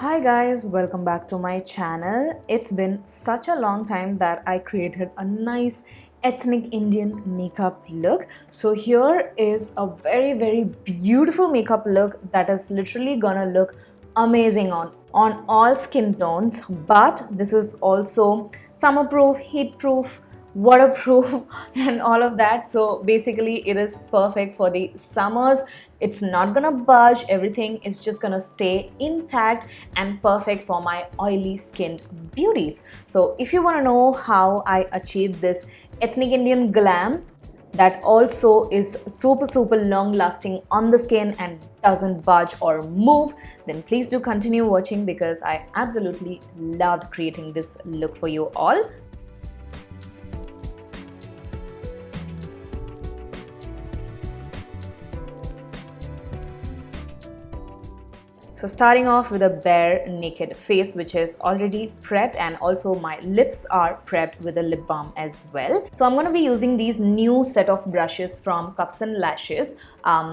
Hi guys, welcome back to my channel. It's been such a long time that I created a nice ethnic Indian makeup look. So here is a very beautiful makeup look that is literally gonna look amazing on all skin tones, but this is also summer proof, heat proof, waterproof and all of that. So basically it is perfect for the summers. It's not gonna budge, everything is just gonna stay intact and perfect for my oily skinned beauties. So if you want to know how I achieved this ethnic Indian glam that also is super long lasting on the skin and doesn't budge or move, then please do continue watching because I absolutely loved creating this look for you all. So starting off with a bare naked face which is already prepped, and also my lips are prepped with a lip balm as well. So I'm going to be using these new set of brushes from Cuffs and Lashes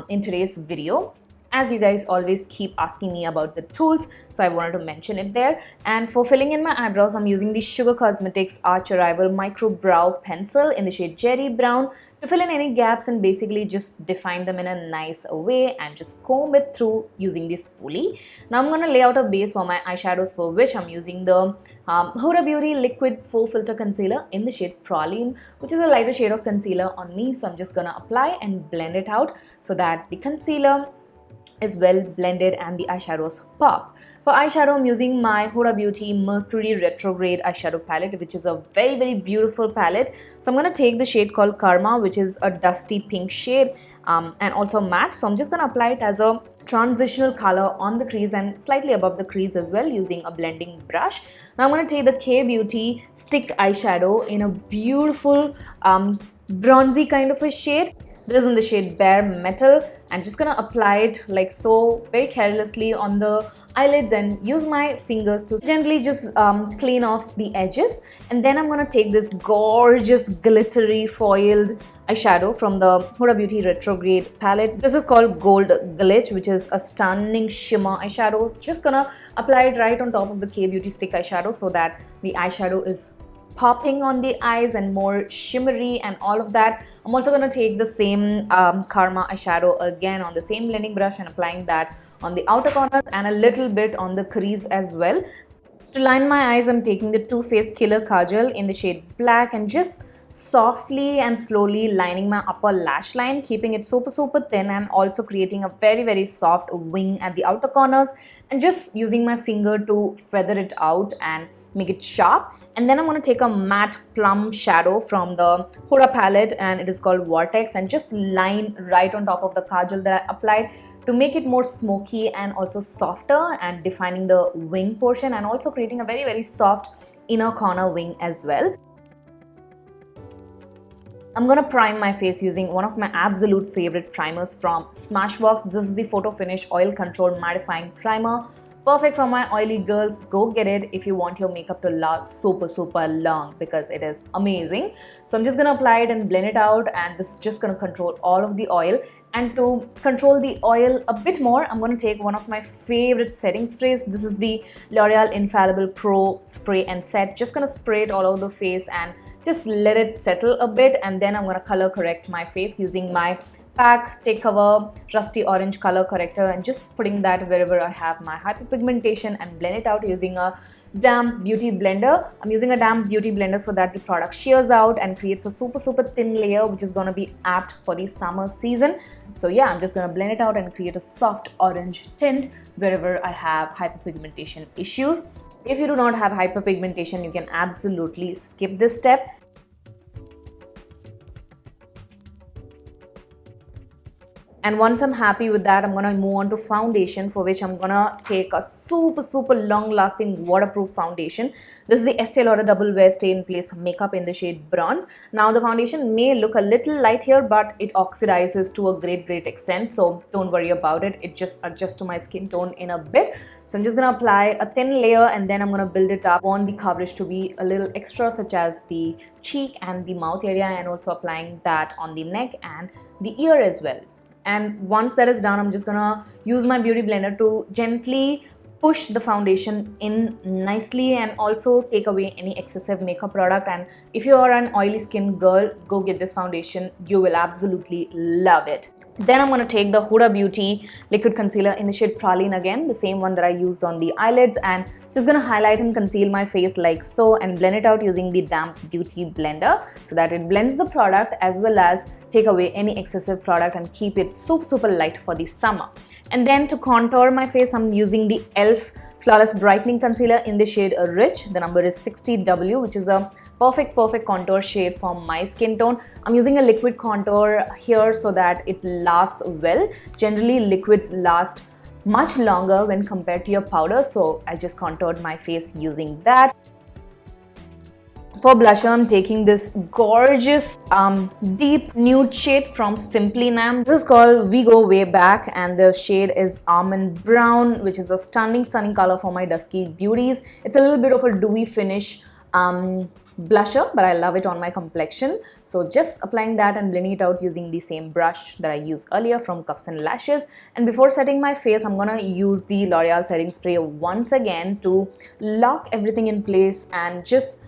in today's video. As you guys always keep asking me about the tools, so I wanted to mention it there. And for filling in my eyebrows, I'm using the Sugar Cosmetics Arch Arrival Micro Brow Pencil in the shade Cherry Brown to fill in any gaps and basically just define them in a nice way and just comb it through using this spoolie. Now I'm going to lay out a base for my eyeshadows, for which I'm using the Huda Beauty Liquid Faux Filter Concealer in the shade Praline, which is a lighter shade of concealer on me. So I'm just going to apply and blend it out so that the concealer is well blended and the eyeshadows pop. For eyeshadow, I'm using my Huda Beauty Mercury Retrograde eyeshadow palette, which is a very beautiful palette. So I'm going to take the shade called Karma, which is a dusty pink shade and also matte. So I'm just going to apply it as a transitional color on the crease and slightly above the crease as well using a blending brush. Now I'm going to take the K Beauty stick eyeshadow in a beautiful bronzy kind of a shade. This is in the shade Bare Metal, and just gonna apply it like so, very carelessly on the eyelids, and use my fingers to gently just clean off the edges. And then I'm gonna take this gorgeous glittery foiled eyeshadow from the Huda Beauty Retrograde palette. This is called Gold Glitch, which is a stunning shimmer eyeshadow. Just gonna apply it right on top of the K Beauty stick eyeshadow so that the eyeshadow is popping on the eyes and more shimmery and all of that. I'm also going to take the same Karma eyeshadow again on the same blending brush and applying that on the outer corners and a little bit on the crease as well. To line my eyes, I'm taking the Too Faced Killer Kajal in the shade Black and just softly and slowly lining my upper lash line, keeping it super thin and also creating a very soft wing at the outer corners, and just using my finger to feather it out and make it sharp. And then I'm going to take a matte plum shadow from the Huda palette, and it is called Vortex, and just line right on top of the kajal that I applied to make it more smoky and also softer, and defining the wing portion and also creating a very soft inner corner wing as well. I'm gonna prime my face using one of my absolute favorite primers from Smashbox. This is the Photo Finish Oil Control Mattifying Primer. Perfect for my oily girls. Go get it if you want your makeup to last super long, because it is amazing. So I'm just gonna apply it and blend it out, and this is just gonna control all of the oil. And to control the oil a bit more, I'm going to take one of my favorite setting sprays. This is the L'Oreal Infallible Pro Spray and Set. Just going to spray it all over the face and just let it settle a bit. And then I'm going to color correct my face using my PAC Take Cover Rusty Orange Color Corrector, and just putting that wherever I have my hyperpigmentation and blend it out using a damp beauty blender. I'm using a damp beauty blender so that the product shears out and creates a super thin layer, which is going to be apt for the summer season. So yeah, I'm just going to blend it out and create a soft orange tint wherever I have hyperpigmentation issues. If you do not have hyperpigmentation, you can absolutely skip this step. And once I'm happy with that, I'm gonna move on to foundation, for which I'm gonna take a super long lasting waterproof foundation. This is the Estee Lauder Double Wear Stay in Place makeup in the shade Bronze. Now the foundation may look a little light here, but it oxidizes to a great extent, so don't worry about it. It just adjusts to my skin tone in a bit. So I'm just gonna apply a thin layer, and then I'm gonna build it up. I want the coverage to be a little extra, such as the cheek and the mouth area, and also applying that on the neck and the ear as well. And once that is done, I'm just gonna use my beauty blender to gently push the foundation in nicely and also take away any excessive makeup product. And if you are an oily skin girl, go get this foundation. You will absolutely love it. Then I'm going to take the Huda Beauty liquid concealer in the shade Praline again, the same one that I used on the eyelids, and just going to highlight and conceal my face like so and blend it out using the damp beauty blender so that it blends the product as well as take away any excessive product and keep it super light for the summer. And then to contour my face, I'm using the e.l.f. Flawless Brightening Concealer in the shade Rich. The number is 60W, which is a perfect contour shade for my skin tone. I'm using a liquid contour here so that it lasts well. Generally, liquids last much longer when compared to your powder, so I just contoured my face using that. For blusher, I'm taking this gorgeous deep nude shade from Simply Nam. This is called We Go Way Back and the shade is Almond Brown, which is a stunning color for my dusky beauties. It's a little bit of a dewy finish blusher, but I love it on my complexion. So just applying that and blending it out using the same brush that I used earlier from Cuffs and Lashes. And before setting my face, I'm gonna use the L'Oreal setting spray once again to lock everything in place and just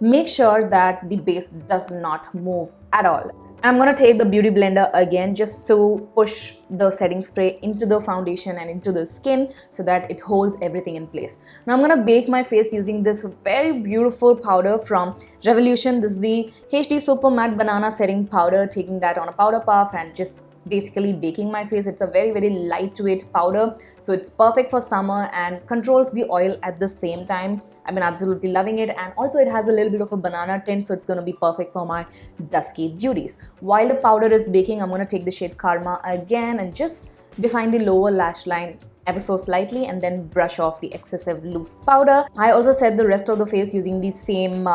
make sure that the base does not move at all. I'm going to take the beauty blender again just to push the setting spray into the foundation and into the skin so that it holds everything in place. Now I'm going to bake my face using this very beautiful powder from Revolution. This is the HD Super Matte Banana Setting Powder, taking that on a powder puff and just basically baking my face. It's a very lightweight powder, so it's perfect for summer and controls the oil at the same time. I've been absolutely loving it, and also it has a little bit of a banana tint, so it's going to be perfect for my dusky beauties. While the powder is baking, I'm going to take the shade Karma again and just define the lower lash line ever so slightly and then brush off the excessive loose powder. I also set the rest of the face using the same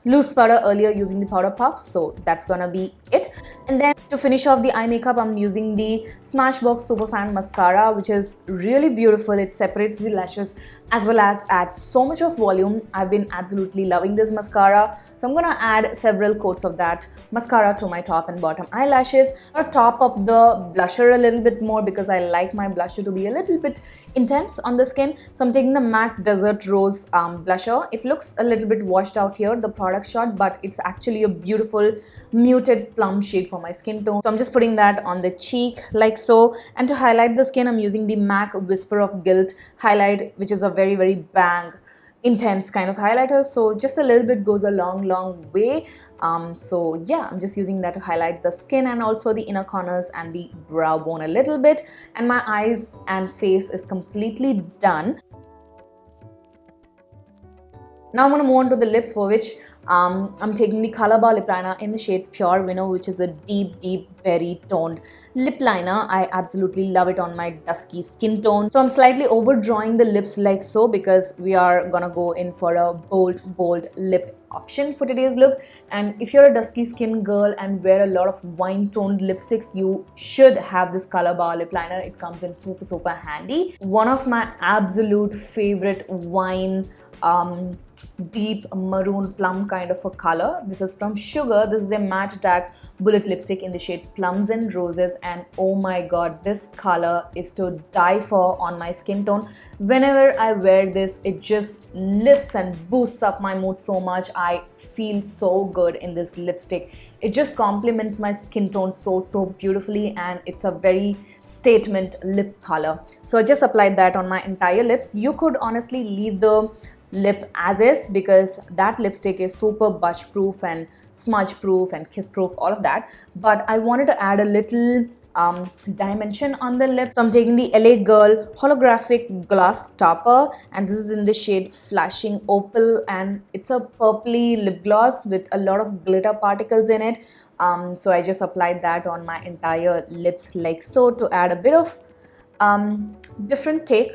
loose powder earlier using the powder puff, so that's gonna be it. And then to finish off the eye makeup, I'm using the Smashbox Superfan Mascara, which is really beautiful. It separates the lashes as well as adds so much of volume. I've been absolutely loving this mascara, so I'm gonna add several coats of that mascara to my top and bottom eyelashes. I'm gonna top up the blusher a little bit more because I like my blusher to be a little bit intense on the skin. So I'm taking the MAC Desert Rose blusher. It looks a little bit washed out here, the product shot, but it's actually a beautiful muted plum shade for my skin tone. So I'm just putting that on the cheek like so. And to highlight the skin, I'm using the MAC Whisper of Guilt highlight, which is a very bang intense kind of highlighter, so just a little bit goes a long way. So yeah, I'm just using that to highlight the skin and also the inner corners and the brow bone a little bit, and my eyes and face is completely done. Now I'm going to move on to the lips, for which I'm taking the Color Bar lip liner in the shade Pure Winner, which is a deep berry toned lip liner. I absolutely love it on my dusky skin tone. So I'm slightly overdrawing the lips like so because we are gonna go in for a bold lip option for today's look. And if you're a dusky skin girl and wear a lot of wine toned lipsticks, you should have this Color Bar lip liner. It comes in super handy. One of my absolute favorite wine deep maroon plum kind of a color. This is from Sugar. This is their matte attack bullet lipstick in the shade Plums and Roses, and oh my god, this color is to die for on my skin tone. Whenever I wear this, it just lifts and boosts up my mood so much. I feel so good in this lipstick. It just complements my skin tone so beautifully, and it's a very statement lip color. So I just applied that on my entire lips. You could honestly leave the lip as is because that lipstick is super budge proof and smudge proof and kiss proof, all of that, but I wanted to add a little dimension on the lip. So I'm taking the LA Girl holographic glass topper, and this is in the shade Flashing Opal, and it's a purpley lip gloss with a lot of glitter particles in it. So I just applied that on my entire lips like so to add a bit of different take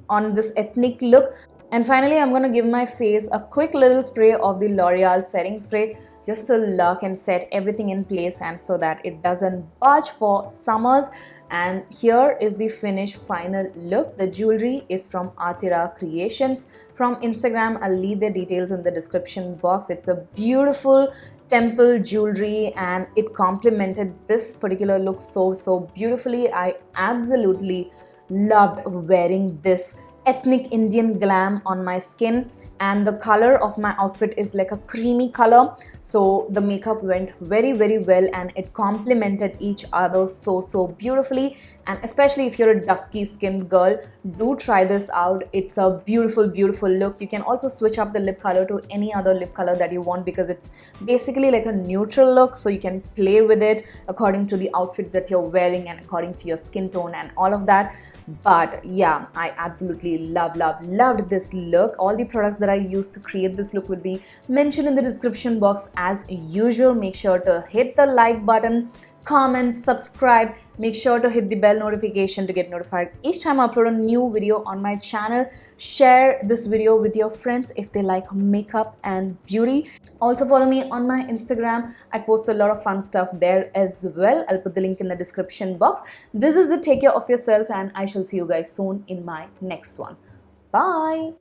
on this ethnic look. And finally, I'm going to give my face a quick little spray of the L'Oreal setting spray just to lock and set everything in place and so that it doesn't budge for summers. And here is the finished final look. The jewelry is from Atira Creations from Instagram. I'll leave their details in the description box. It's a beautiful temple jewelry and it complemented this particular look so beautifully. I absolutely loved wearing this ethnic Indian glam on my skin, and the color of my outfit is like a creamy color, so the makeup went very well and it complemented each other so beautifully. And especially if you're a dusky skinned girl, do try this out. It's a beautiful look. You can also switch up the lip color to any other lip color that you want, because it's basically like a neutral look, so you can play with it according to the outfit that you're wearing and according to your skin tone and all of that. But yeah, I absolutely loved this look. All the products that I used to create this look will be mentioned in the description box as usual. Make sure to hit the like button, comment, subscribe, make sure to hit the bell notification to get notified each time I upload a new video on my channel. Share this video with your friends if they like makeup and beauty. Also follow me on my Instagram. I post a lot of fun stuff there as well. I'll put the link in the description box. This is it. Take care of yourselves and I shall see you guys soon in my next one. Bye.